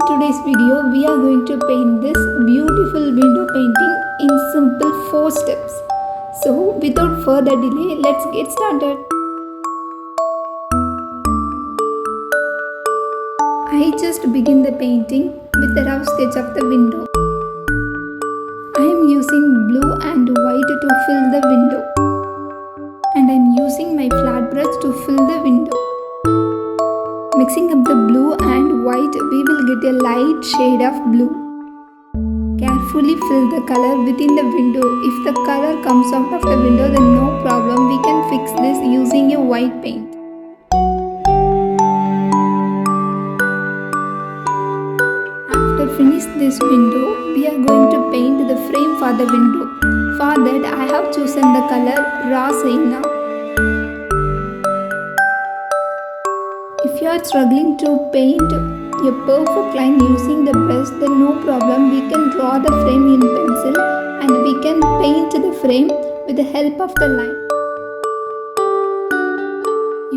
today's video, we are going to paint this beautiful window painting in simple 4 steps. So without further delay, let's get started. I just begin the painting with a rough sketch of the window. I am using blue and white to fill the window. And I am using my flat brush to fill the window. Mixing up the blue and white, we will get a light shade of blue. Carefully fill the color within the window. If the color comes out of the window, then no problem. We can fix this using a white paint. After finish this window, we are going to paint the frame for the window. For that, I have chosen the color raw sienna. If you are struggling to paint a perfect line using the brush, then no problem, we can draw the frame in pencil and we can paint the frame with the help of the line.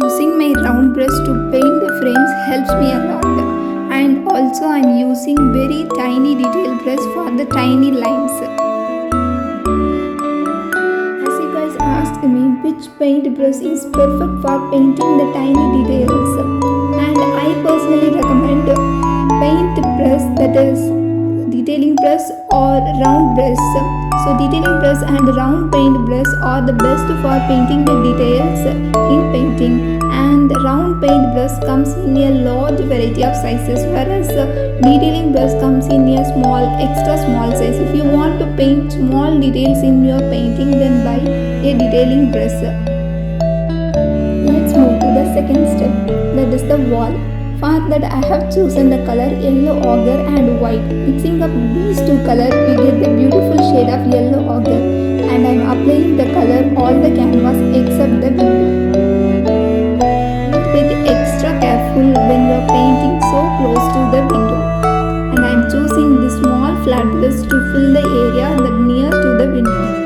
Using my round brush to paint the frames helps me a lot, and also I am using very tiny detail brush for the tiny lines. As you guys asked me which paint brush is perfect for painting the tiny details, and I personally recommend paint brush, that is detailing brush or round brush. So detailing brush and round paint brush are the best for painting the details in painting, and round paint brush comes in a large variety of sizes, whereas detailing brush comes in a small, extra small size. If you want to paint small details in your painting, then buy a detailing brush. Let's move to the second step, that is the wall. For that, I have chosen the color yellow ochre and white. Mixing up these two colors, we get the beautiful shade of yellow ochre, and I am applying the color all the canvas except the window. Get extra careful when you are painting so close to the window, and I am choosing the small flat brush to fill the area that near to the window.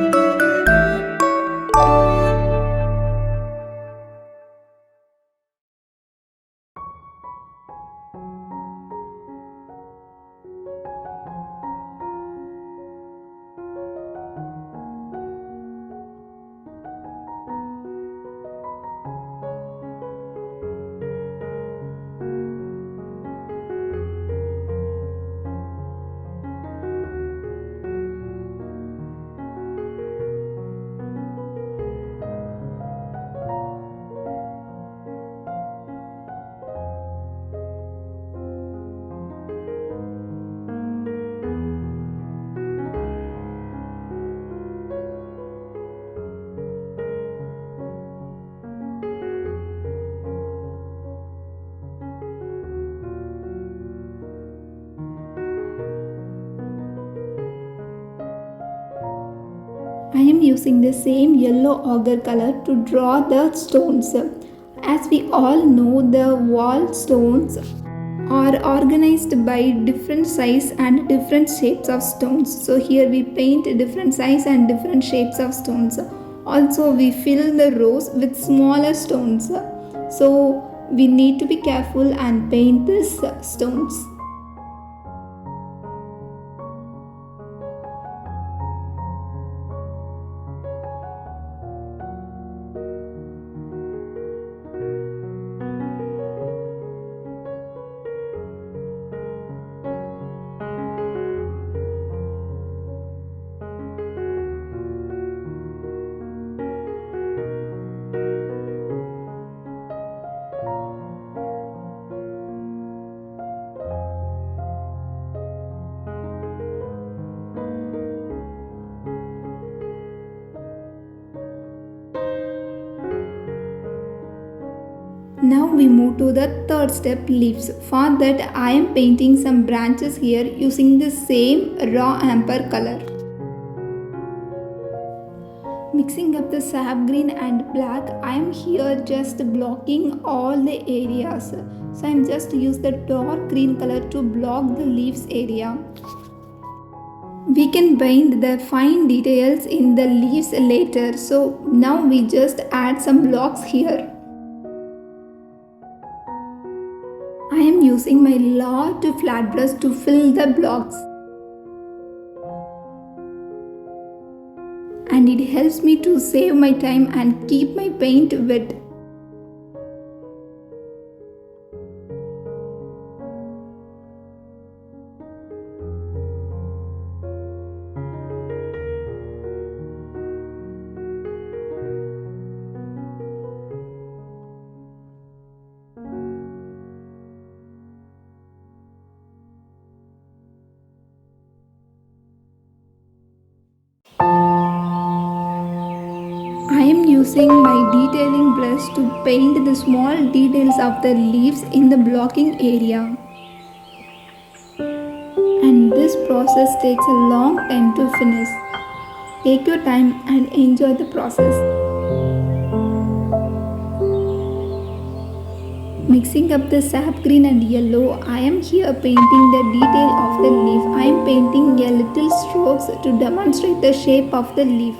I am using the same yellow ochre color to draw the stones. As we all know, the wall stones are organized by different size and different shapes of stones. So here we paint different size and different shapes of stones. Also we fill the rows with smaller stones. So we need to be careful and paint these stones. Now we move to the third step, leaves. For that, I am painting some branches here using the same raw amber color. Mixing up the sap green and black, I am here just blocking all the areas. So I am just use the dark green color to block the leaves area. We can paint the fine details in the leaves later. So now we just add some blocks here. I am using my large flat brush to fill the blocks. And it helps me to save my time and keep my paint wet. I am using my detailing brush to paint the small details of the leaves in the blocking area. And this process takes a long time to finish. Take your time and enjoy the process. Mixing up the sap green and yellow, I am here painting the detail of the leaf. I am painting a little strokes to demonstrate the shape of the leaf.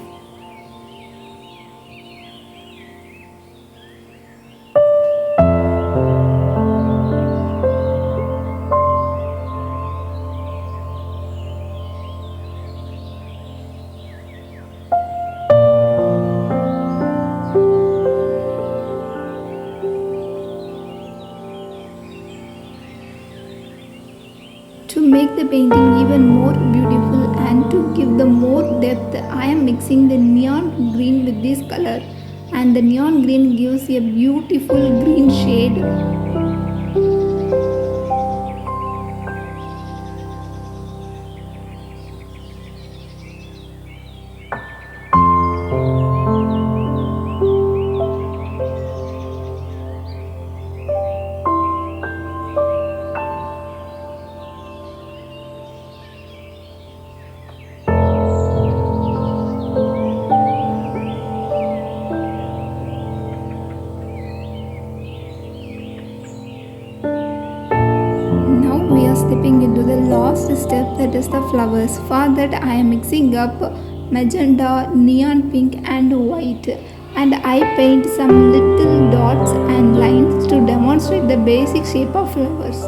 To make the painting even more beautiful and to give the more depth, I am mixing the neon green with this color, and the neon green gives a beautiful green shade. Now we are stepping into the last step, that is the flowers. For that I am mixing up magenta, neon pink and white, and I paint some little dots and lines to demonstrate the basic shape of flowers.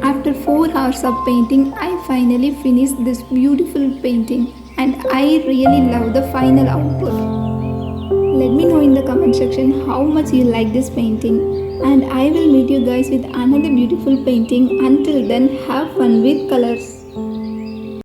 After 4 hours of painting, I finally finished this beautiful painting, and I really love the final output. Let me know in the comment section how much you like this painting, and I will meet you guys with another beautiful painting. Until then, have fun with colors.